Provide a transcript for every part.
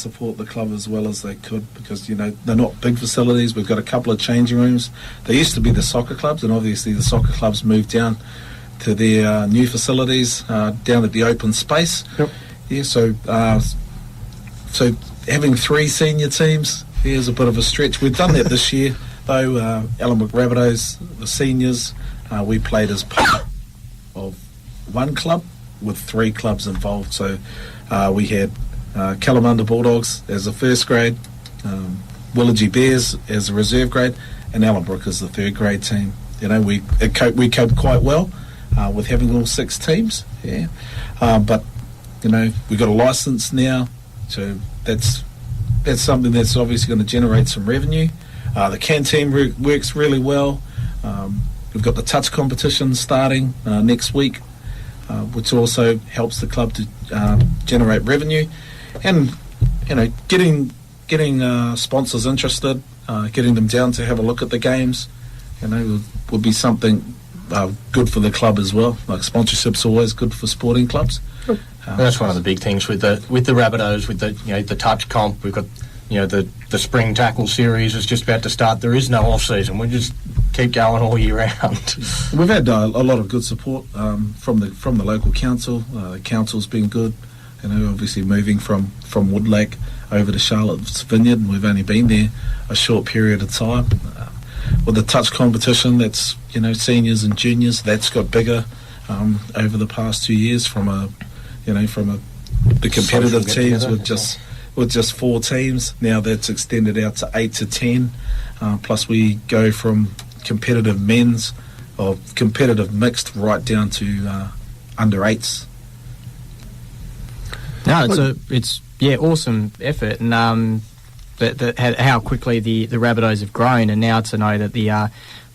support the club as well as they could, because they're not big facilities. We've got a couple of changing rooms. They used to be the soccer clubs, and obviously the soccer clubs moved down to their new facilities down at the open space. Yep. Yeah, so having 3 senior teams is a bit of a stretch. We've done that this year, though. Ellenbrook Rabbitohs, the seniors, we played as part of one club with 3 clubs involved. So we had Kalamunda Bulldogs as a first grade, Willagee Bears as a reserve grade, and Ellenbrook as the third grade team. We coped quite well with having all 6 teams. Yeah, but we've got a license now, so that's something that's obviously going to generate some revenue. The CAN team works really well. We've got the touch competition starting next week, which also helps the club to generate revenue, and getting sponsors interested, getting them down to have a look at the games, would be something good for the club as well. Like, sponsorship's always good for sporting clubs. That's one of the big things with the Rabbitohs, with the touch comp. We've got the spring tackle series is just about to start. There is no off season. We just keep going all year round. We've had a lot of good support from the local council. The council's been good. Obviously moving from Woodlake over to Charlotte's Vineyard, and we've only been there a short period of time. With the touch competition, that's seniors and juniors, that's got bigger over the past 2 years from the competitive teams with just 4 teams. Now that's extended out to 8 to 10. Plus we go from competitive men's or competitive mixed right down to under 8s. No, it's awesome effort, and how quickly the Rabbitohs have grown, and now to know that the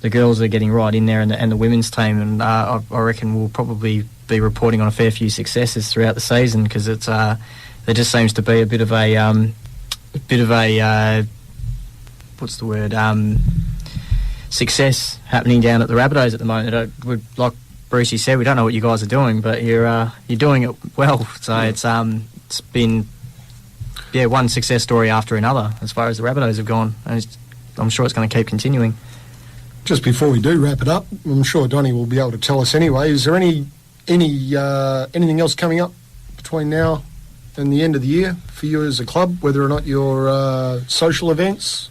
girls are getting right in there, and the women's team, and I reckon we'll probably be reporting on a fair few successes throughout the season, because it's there just seems to be a bit of a what's the word, success happening down at the Rabbitohs at the moment. Like Brucey said, we don't know what you guys are doing, but you're doing it well. So it's been one success story after another as far as the Rabbitohs have gone, and I'm sure it's going to keep continuing. Just before we do wrap it up, I'm sure Donnie will be able to tell us anyway. Is there anything else coming up between now and the end of the year for you as a club, whether or not your social events?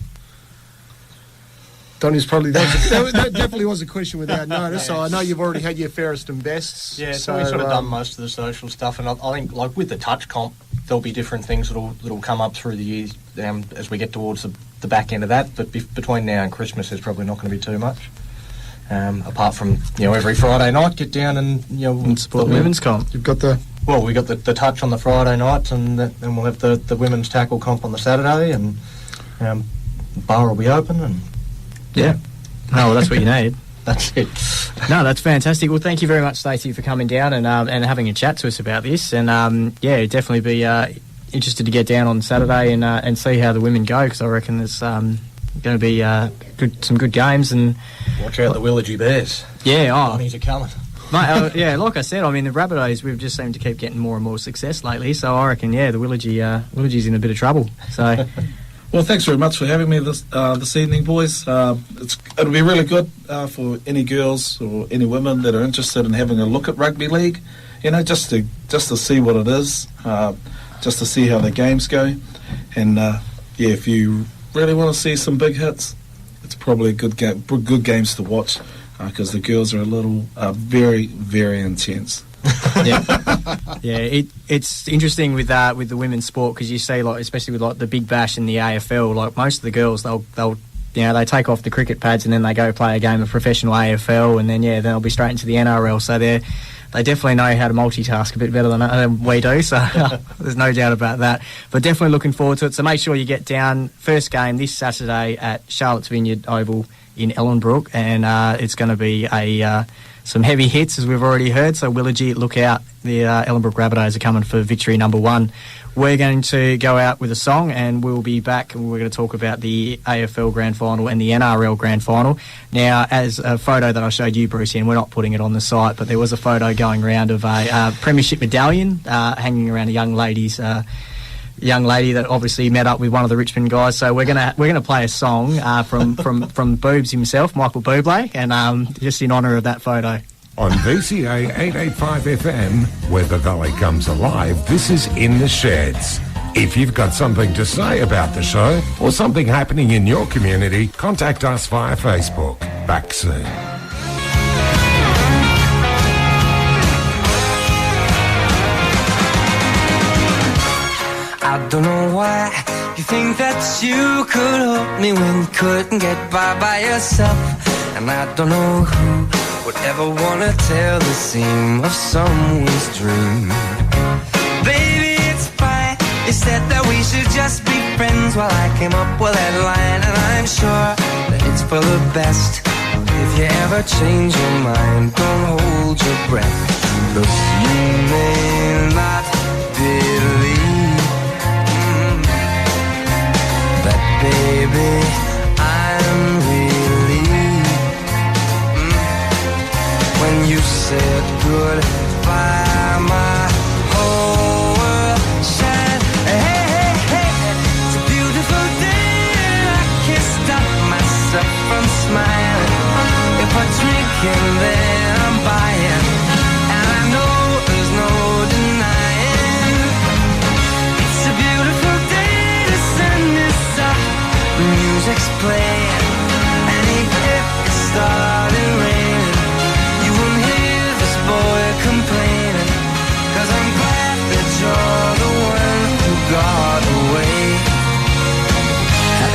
Donnie's probably that definitely was a question without notice. So I know you've already had your fairest and bests. Yeah, so we've sort of done most of the social stuff, and I think, like with the touch comp, there'll be different things that'll come up through the years as we get towards the back end of that. But between now and Christmas, there's probably not going to be too much. Apart from every Friday night, get down and support the women's comp. You've got we got the touch on the Friday night, and then we'll have the women's tackle comp on the Saturday, and the bar will be open, and yeah. Oh, well, that's what you need. That's it. No, that's fantastic. Well, thank you very much, Stacey, for coming down and having a chat to us about this. And definitely be interested to get down on Saturday and see how the women go, because I reckon there's going to be some good games. And watch out the Willagee Bears. Yeah, Bonnies are coming. Mate, like I said, I mean, the Rabbitohs, we've just seemed to keep getting more and more success lately. So I reckon, the Willagee's in a bit of trouble. So. Well, thanks very much for having me this evening, boys. It'll be really good for any girls or any women that are interested in having a look at rugby league. Just to see what it is, just to see how the games go, and if you really want to see some big hits, it's probably good games to watch, because the girls are very, very intense. It's interesting with the women's sport, because you see, like, especially with the Big Bash and the AFL, like most of the girls, they'll they take off the cricket pads and then they go play a game of professional AFL, and then they'll be straight into the NRL. So they definitely know how to multitask a bit better than we do. So there's no doubt about that. But definitely looking forward to it. So make sure you get down. First game this Saturday at Charlotte's Vineyard Oval in Ellenbrook, and it's going to be some heavy hits, as we've already heard. So Willagee, look out. The Ellenbrook Rabbitohs are coming for victory number 1. We're going to go out with a song, and we'll be back, and we're going to talk about the AFL Grand Final and the NRL Grand Final. Now, as a photo that I showed you, Brucey, and we're not putting it on the site, but there was a photo going around of a premiership medallion hanging around a young lady's young lady that obviously met up with one of the Richmond guys. So we're gonna play a song from Boobs himself, Michael Bublé, and just in honour of that photo. On VCA 885 FM, where the Valley comes alive, this is In the Sheds. If you've got something to say about the show or something happening in your community, contact us via Facebook. Back soon. I don't know why you think that you could help me when you couldn't get by yourself. And I don't know who would ever want to tell the seam of someone's dream. Baby, it's fine. You said that we should just be friends. Well, I came up with that line, and I'm sure that it's for the best. If you ever change your mind, don't hold your breath. 'Cause you may not believe that, baby, I'm relieved when you said goodbye. My whole world shined. Hey, hey, hey, it's a beautiful day, and I can't stop myself from smiling. If I drink and then I'm buying, and I know there's no denying. It's a beautiful day, the sun is up, the music's playing, and even if it started raining, you won't hear this boy complaining. 'Cause I'm glad that you're the one who got away.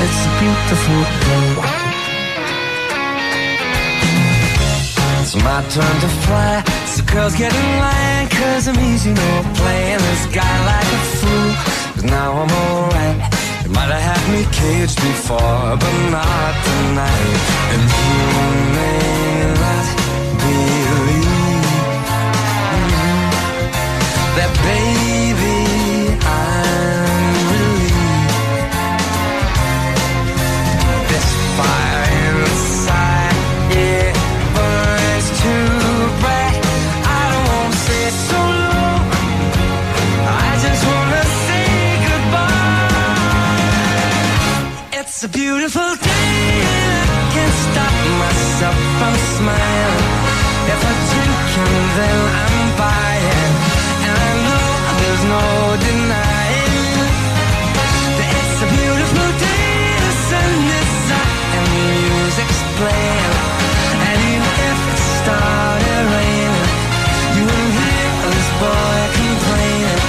It's a beautiful day. It's my turn to fly, so girls get in line, 'cause I'm easy, no playing this guy like a fool. 'Cause now I'm alright. You might have had me caged before, but not tonight. And you may not believe that, baby, I'm relieved. This fire inside, yeah, burns too bright. I don't want to say so long, I just want to say goodbye. It's a beautiful day, and I can't stop myself from smiling. If I drink and then I'm buying, and I know there's no denying that it's a beautiful day. The sun is up and the music's playing, and even if it started raining, you won't hear this boy complaining.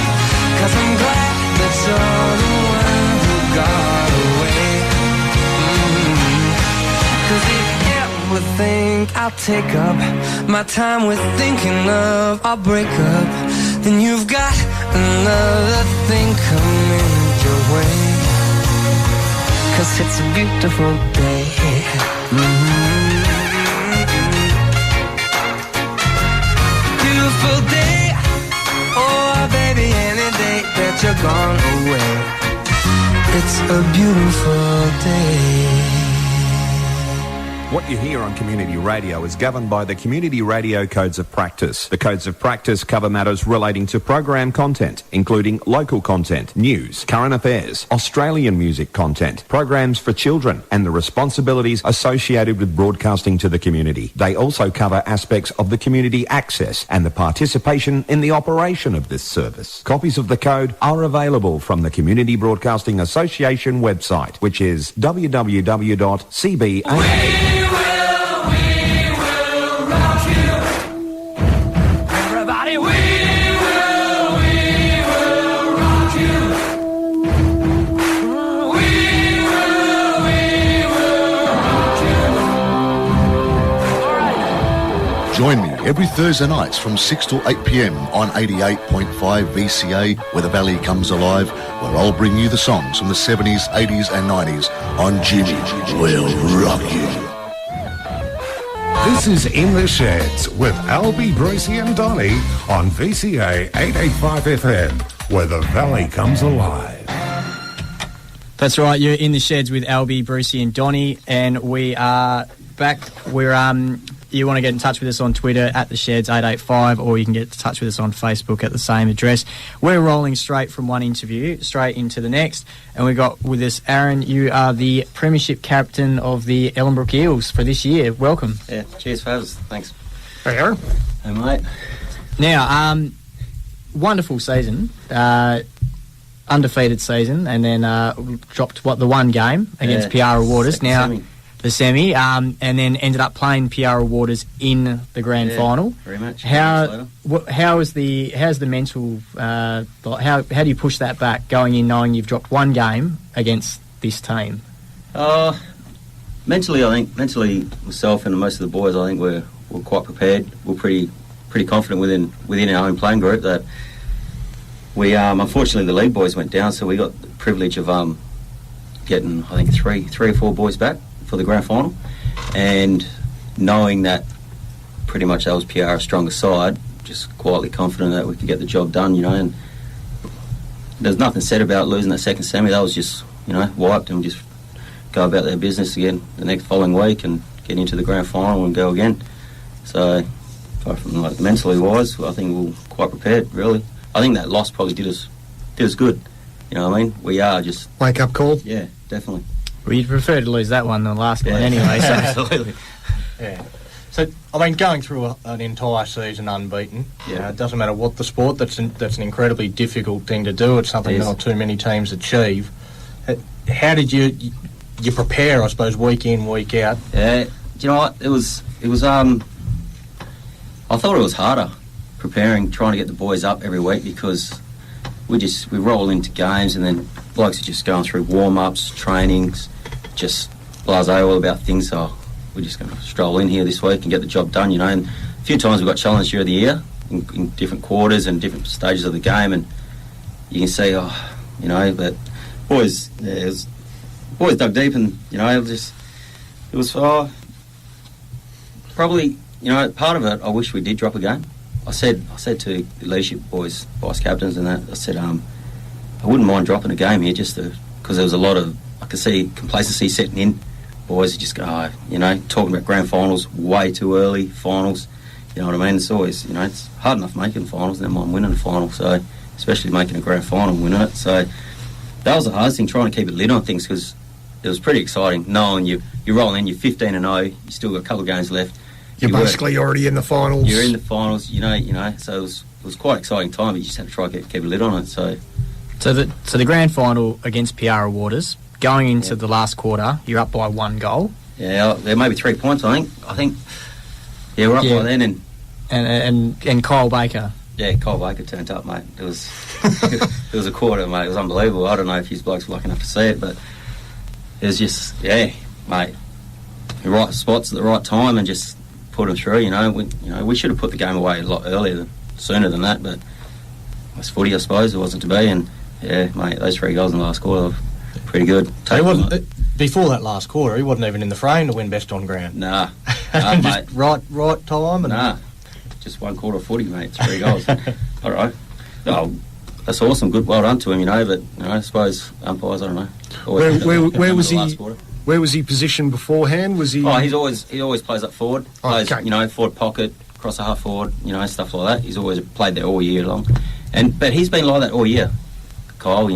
'Cause I'm glad that you're the one who got away. 'Cause if you ever think I'll take up my time with thinking of our breakup, then you've got another thing coming your way. 'Cause it's a beautiful day. Beautiful day. Oh, baby, any day that you're gone away, it's a beautiful day. What you hear on community radio is governed by the Community Radio Codes of Practice. The Codes of Practice cover matters relating to program content, including local content, news, current affairs, Australian music content, programs for children, and the responsibilities associated with broadcasting to the community. They also cover aspects of the community access and the participation in the operation of this service. Copies of the code are available from the Community Broadcasting Association website, which is www.cba. Join me every Thursday nights from 6 till 8 p.m. on 88.5 VCA, where the Valley comes alive, where I'll bring you the songs from the 70s, 80s and 90s on Jimmy Will Rock You. This is In the Sheds with Albie, Brucey and Donnie on VCA 885 FM, where the Valley comes alive. That's right, you're in the Sheds with Albie, Brucey and Donnie, and we are back. We're you want to get in touch with us on Twitter at the Sheds 885, or you can get in touch with us on Facebook at the same address. We're rolling straight from one interview straight into the next, and we got with us Aaron. You are the Premiership captain of the Ellenbrook Eels for this year. Welcome. Yeah, cheers, Fabs. Thanks. Hey, Aaron. Hey, mate. Now, wonderful season, undefeated season, and then dropped the one game against Piara Waters. The semi, and then ended up playing Piara Waters in the grand final. Very much. How's the mental? How do you push that back going in knowing you've dropped one game against this team? Mentally, myself and most of the boys, I think we're quite prepared. We're pretty confident within our own playing group that we unfortunately the league boys went down, so we got the privilege of getting I think three or four boys back for the grand final, and knowing that pretty much that was PR's strongest side, just quietly confident that we could get the job done, and there's nothing said about losing that second semi. That was just, wiped and just go about their business again the next following week and get into the grand final and go again. So, apart from mentally wise, I think we were quite prepared, really. I think that loss probably did us good. You know what I mean? We are just... Wake up call? Yeah, definitely. Well, you'd prefer to lose that one than the last one anyway. So. Absolutely. Yeah. So, I mean, going through an entire season unbeaten, it doesn't matter what the sport, that's an incredibly difficult thing to do. It's something not too many teams achieve. How did you prepare, I suppose, week in, week out? Yeah, do you know what? It was I thought it was harder preparing, trying to get the boys up every week, because we roll into games and then blokes are just going through warm-ups, trainings, just blasé all about things. So we're just going to stroll in here this week and get the job done, And a few times we got challenged during the year in different quarters and different stages of the game, and you can see, but boys dug deep, and it was probably part of it. I wish we did drop a game. I said to the leadership boys, vice captains, and that I said I wouldn't mind dropping a game here just because there was a lot of, I could see complacency setting in. Boys are just go, talking about grand finals way too early. Finals, you know what I mean? It's always, it's hard enough making finals, never mind winning a final. So especially making a grand final and winning it. So that was the hardest thing, trying to keep a lid on things, because it was pretty exciting knowing you're rolling in, you're 15-0, you still got a couple of games left. You're basically already in the finals. You're in the finals, so it was quite an exciting time, but you just had to try to keep a lid on it. So the grand final against Piara Waters, going into the last quarter, you're up by 1 goal. Yeah, there may be 3 points, I think. Yeah, we're up by then. And Kyle Baker. Yeah, Kyle Baker turned up, mate. It was it was a quarter, mate. It was unbelievable. I don't know if his blokes were lucky enough to see it, but it was just, mate, the right spots at the right time and just put them through. We should have put the game away a lot sooner than that, but it was footy, I suppose. It wasn't to be, and mate, those 3 goals in the last quarter were pretty good. Before that last quarter, he wasn't even in the frame to win best on ground. Nah, mate. Right time. And just 1 quarter of footy, mate. 3 goals. All right. Oh, that's awesome. Good, well done to him. But I suppose umpires, I don't know. Where was he? Where was he positioned beforehand? Was he? Oh, he always plays up forward. Plays, forward pocket, across the half forward. Stuff like that. He's always played there all year long, but he's been like that all year. Kyle, he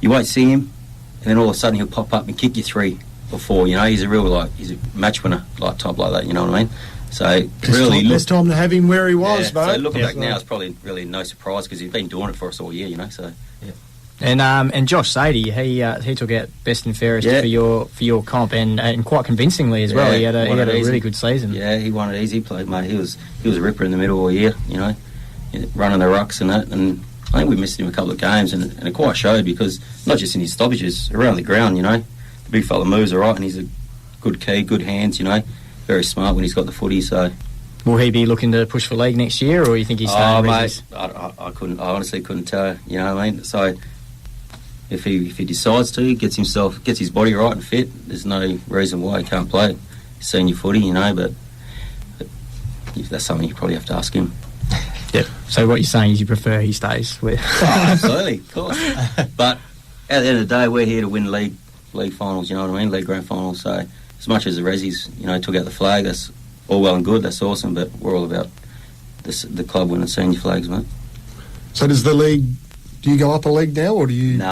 you won't see him, and then all of a sudden he'll pop up and kick you 3 or 4. He's a real he's a match winner type like that. You know what I mean? So best time to have him where he was, mate. So looking back now, it's probably really no surprise, because he's been doing it for us all year. So yeah. And Josh Sadie, he took out best and fairest for your comp, and quite convincingly as well. He had a really good season. Yeah, he won it easy. Played, mate. He was a ripper in the middle all year. Running the rucks and that. And I think we missed him a couple of games, and it quite showed, because not just in his stoppages, around the ground. The big fella moves all right, and he's a good key, good hands. Very smart when he's got the footy. So will he be looking to push for league next year, or you think he's staying? Mate, I honestly couldn't tell. You know what I mean? So if he decides to, gets his body right and fit, there's no reason why he can't play senior footy. But if that's something you probably have to ask him. Yep. So what you're saying is you prefer he stays with? Absolutely, of course. But at the end of the day, we're here to win league finals. You know what I mean? League grand finals. So as much as the Rezzies, took out the flag, that's all well and good, that's awesome, but we're all about the club winning senior flags, mate. So does the league, do you go up a league now, or do you... No,